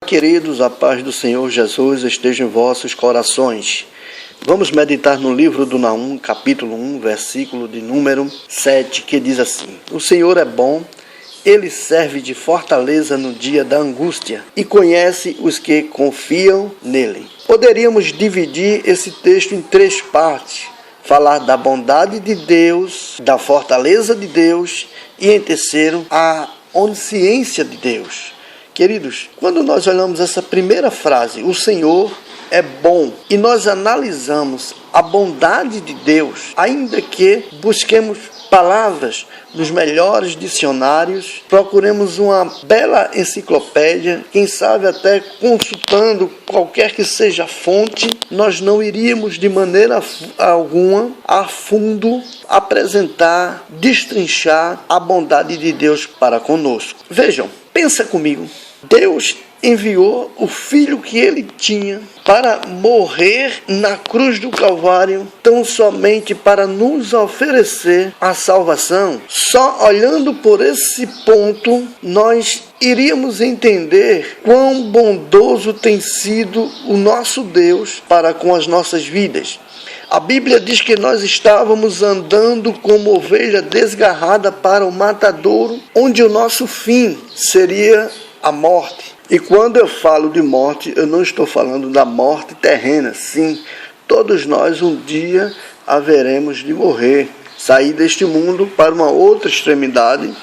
Queridos, a paz do Senhor Jesus esteja em vossos corações. Vamos meditar no livro do Naum, capítulo 1, versículo de número 7, que diz assim: O Senhor é bom, Ele serve de fortaleza no dia da angústia e conhece os que confiam nele. Poderíamos dividir esse texto em três partes: falar da bondade de Deus, da fortaleza de Deus e, em terceiro, a onisciência de Deus. Queridos, quando nós olhamos essa primeira frase, o Senhor é bom, e nós analisamos a bondade de Deus, ainda que busquemos palavras nos melhores dicionários, procuremos uma bela enciclopédia, quem sabe até consultando qualquer que seja a fonte, nós não iríamos de maneira alguma a fundo apresentar, destrinchar a bondade de Deus para conosco. Vejam, pensa comigo. Deus enviou o Filho que Ele tinha para morrer na cruz do Calvário, tão somente para nos oferecer a salvação. Só olhando por esse ponto, nós iríamos entender quão bondoso tem sido o nosso Deus para com as nossas vidas. A Bíblia diz que nós estávamos andando como ovelha desgarrada para o matadouro, onde o nosso fim seria a morte. E quando eu falo de morte, eu não estou falando da morte terrena. Sim, todos nós um dia haveremos de morrer, sair deste mundo para uma outra extremidade,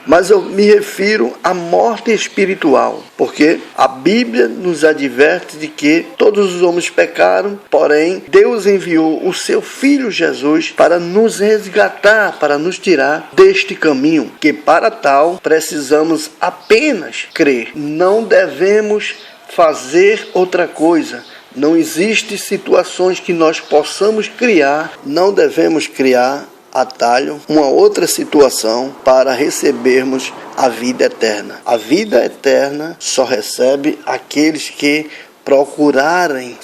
mas eu me refiro à morte espiritual, porque a Bíblia nos adverte de que todos os homens pecaram, porém Deus enviou o seu Filho Jesus para nos resgatar, para nos tirar deste caminho, que para tal precisamos apenas crer. Não devemos fazer outra coisa. Não existem situações que nós possamos criar, não devemos criar atalho, uma outra situação para recebermos a vida eterna. A vida eterna só recebe aqueles que procurarem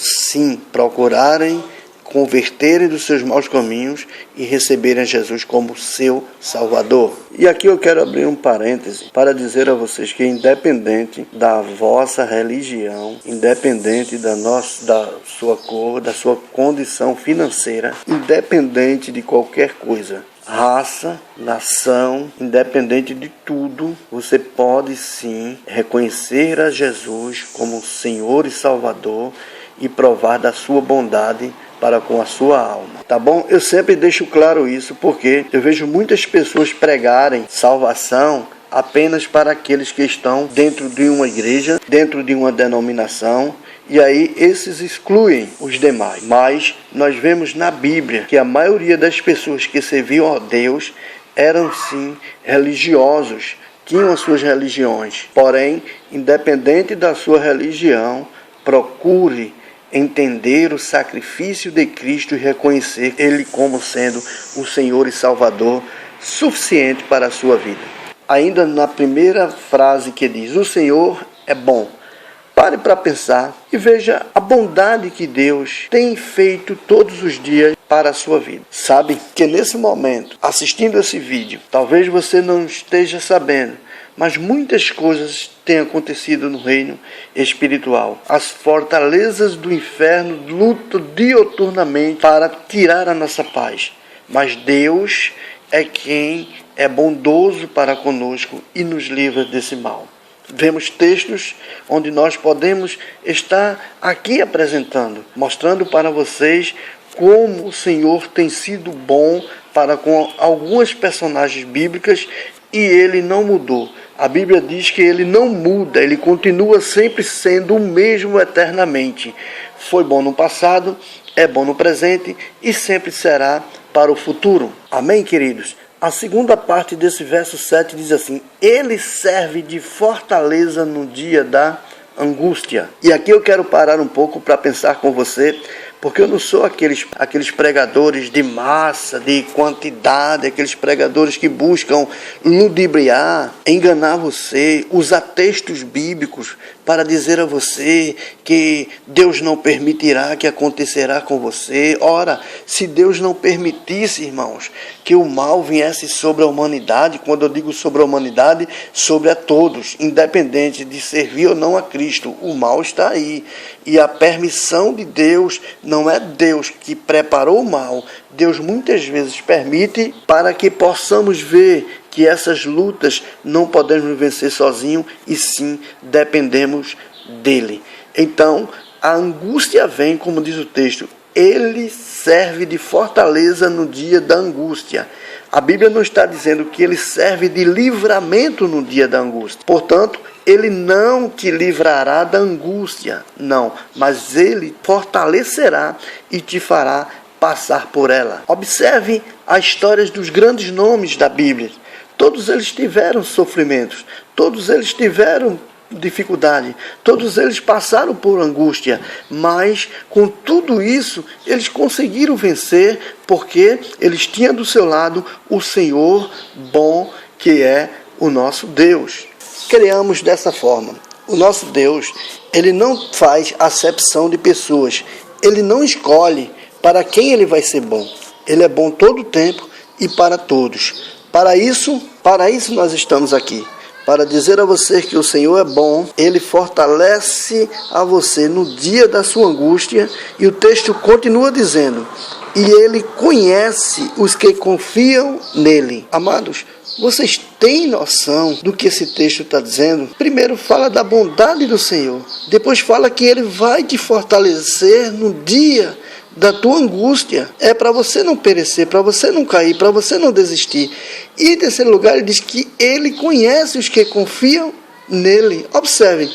converterem dos seus maus caminhos e receberem a Jesus como seu Salvador. E aqui eu quero abrir um parêntese para dizer a vocês que, independente da vossa religião, independente da sua cor, da sua condição financeira, independente de qualquer coisa, raça, nação, independente de tudo, você pode sim reconhecer a Jesus como Senhor e Salvador e provar da sua bondade para com a sua alma, tá bom? Eu sempre deixo claro isso porque eu vejo muitas pessoas pregarem salvação apenas para aqueles que estão dentro de uma igreja, dentro de uma denominação, e aí esses excluem os demais. Mas nós vemos na Bíblia que a maioria das pessoas que serviam a Deus eram sim religiosos, tinham as suas religiões, porém, independente da sua religião, procure entender o sacrifício de Cristo e reconhecer Ele como sendo o Senhor e Salvador suficiente para a sua vida. Ainda na primeira frase que diz, o Senhor é bom. Pare para pensar e veja a bondade que Deus tem feito todos os dias para a sua vida. Sabe que nesse momento, assistindo esse vídeo, talvez você não esteja sabendo, mas muitas coisas têm acontecido no reino espiritual. As fortalezas do inferno lutam diuturnamente para tirar a nossa paz. Mas Deus é quem é bondoso para conosco e nos livra desse mal. Vemos textos onde nós podemos estar aqui apresentando, mostrando para vocês como o Senhor tem sido bom para com algumas personagens bíblicas e Ele não mudou. A Bíblia diz que Ele não muda, Ele continua sempre sendo o mesmo eternamente. Foi bom no passado, é bom no presente e sempre será para o futuro. Amém, queridos? A segunda parte desse verso 7 diz assim: Ele serve de fortaleza no dia da angústia. E aqui eu quero parar um pouco para pensar com você, porque eu não sou aqueles pregadores de massa, de quantidade, aqueles pregadores que buscam ludibriar, enganar você, usar textos bíblicos para dizer a você que Deus não permitirá que acontecerá com você. Ora, se Deus não permitisse, irmãos, que o mal viesse sobre a humanidade, quando eu digo sobre a humanidade, sobre a todos, independente de servir ou não a Cristo, o mal está aí. E a permissão de Deus não é Deus que preparou o mal. Deus muitas vezes permite para que possamos ver que essas lutas não podemos vencer sozinhos e sim dependemos dele. Então, a angústia vem, como diz o texto, ele serve de fortaleza no dia da angústia. A Bíblia não está dizendo que ele serve de livramento no dia da angústia. Portanto, ele não te livrará da angústia, não, mas ele fortalecerá e te fará passar por ela. Observe as histórias dos grandes nomes da Bíblia. Todos eles tiveram sofrimentos, todos eles tiveram dificuldade, todos eles passaram por angústia, mas com tudo isso eles conseguiram vencer, porque eles tinham do seu lado o Senhor bom, que é o nosso Deus. Creamos dessa forma. O nosso Deus, ele não faz acepção de pessoas, ele não escolhe para quem ele vai ser bom. Ele é bom todo o tempo e para todos. Para isso nós estamos aqui, para dizer a você que o Senhor é bom, ele fortalece a você no dia da sua angústia, e o texto continua dizendo, e ele conhece os que confiam nele. Amados, vocês têm noção do que esse texto está dizendo? Primeiro fala da bondade do Senhor, depois fala que ele vai te fortalecer no dia da tua angústia. É para você não perecer, para você não cair, para você não desistir. E em terceiro lugar, ele diz que ele conhece os que confiam nele. Observe,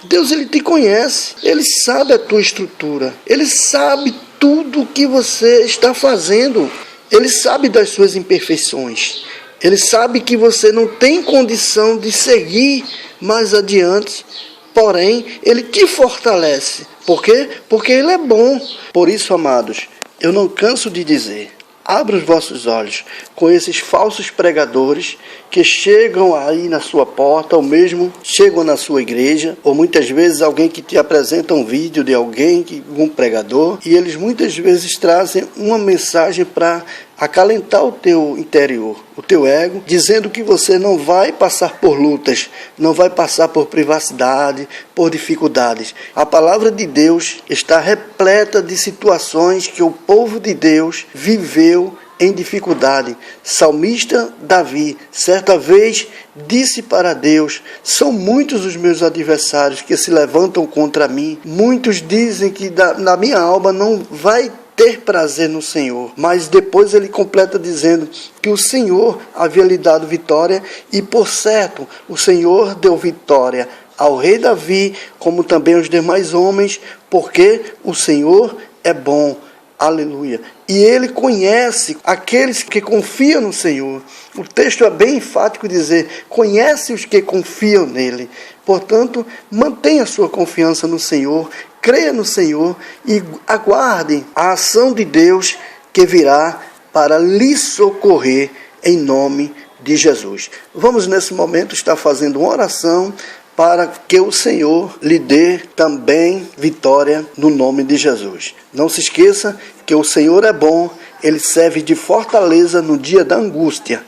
Deus, ele te conhece, ele sabe a tua estrutura, ele sabe tudo o que você está fazendo, ele sabe das suas imperfeições, ele sabe que você não tem condição de seguir mais adiante, porém, ele te fortalece. Por quê? Porque ele é bom. Por isso, amados, eu não canso de dizer, abra os vossos olhos com esses falsos pregadores que chegam aí na sua porta, ou mesmo chegam na sua igreja, ou muitas vezes alguém que te apresenta um vídeo de alguém, um pregador, e eles muitas vezes trazem uma mensagem para acalentar o teu interior, o teu ego, dizendo que você não vai passar por lutas, não vai passar por privacidade, por dificuldades. A palavra de Deus está repleta de situações que o povo de Deus viveu em dificuldade. Salmista Davi, certa vez, disse para Deus, são muitos os meus adversários que se levantam contra mim, muitos dizem que na minha alma não vai ter prazer no Senhor, mas depois ele completa dizendo que o Senhor havia lhe dado vitória, e por certo, o Senhor deu vitória ao rei Davi, como também aos demais homens, porque o Senhor é bom. Aleluia. E ele conhece aqueles que confiam no Senhor. O texto é bem enfático dizer, conhece os que confiam nele. Portanto, mantenha sua confiança no Senhor, creia no Senhor e aguarde a ação de Deus que virá para lhe socorrer em nome de Jesus. Vamos nesse momento estar fazendo uma oração para que o Senhor lhe dê também vitória no nome de Jesus. Não se esqueça que o Senhor é bom, ele serve de fortaleza no dia da angústia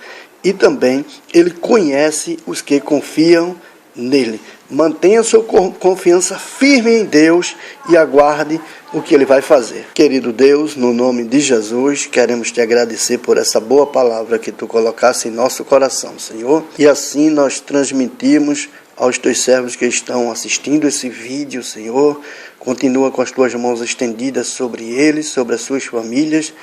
e também ele conhece os que confiam nele. Mantenha sua confiança firme em Deus e aguarde o que ele vai fazer. Querido Deus, no nome de Jesus, queremos te agradecer por essa boa palavra que tu colocaste em nosso coração, Senhor. E assim nós transmitimos aos teus servos que estão assistindo esse vídeo, Senhor. Continua com as tuas mãos estendidas sobre eles, sobre as suas famílias,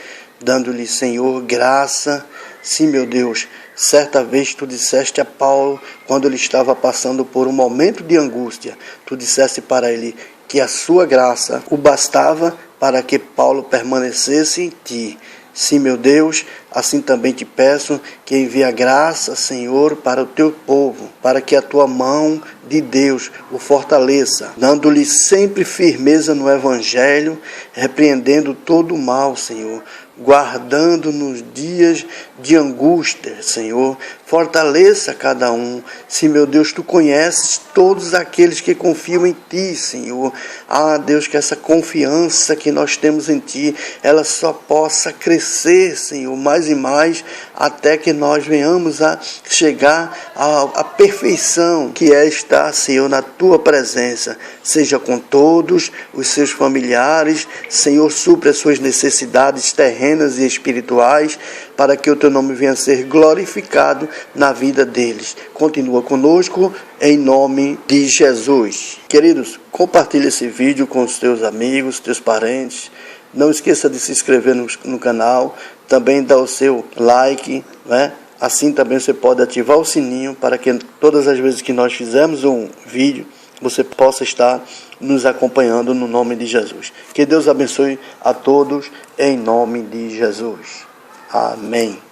dando-lhes, Senhor, graça. Sim, meu Deus, certa vez tu disseste a Paulo, quando ele estava passando por um momento de angústia, tu disseste para ele que a sua graça o bastava para que Paulo permanecesse em ti. Sim, meu Deus, Assim também te peço que envie a graça, Senhor, para o teu povo, para que a tua mão de Deus o fortaleça, dando-lhe sempre firmeza no Evangelho, repreendendo todo o mal, Senhor, guardando nos dias de angústia, Senhor. Fortaleça cada um. Se, meu Deus, tu conheces todos aqueles que confiam em ti, Senhor. Ah, Deus, que essa confiança que nós temos em ti, ela só possa crescer, Senhor, mais e mais, até que nós venhamos a chegar à perfeição que é estar, Senhor, na tua presença. Seja com todos os seus familiares, Senhor, supre as suas necessidades terrenas e espirituais, para que o teu nome venha a ser glorificado na vida deles. Continua conosco, em nome de Jesus. Queridos, compartilhe esse vídeo com os teus amigos, teus parentes. Não esqueça de se inscrever no canal, também dá o seu like, né? Assim também você pode ativar o sininho para que todas as vezes que nós fizermos um vídeo, você possa estar nos acompanhando no nome de Jesus. Que Deus abençoe a todos em nome de Jesus. Amém.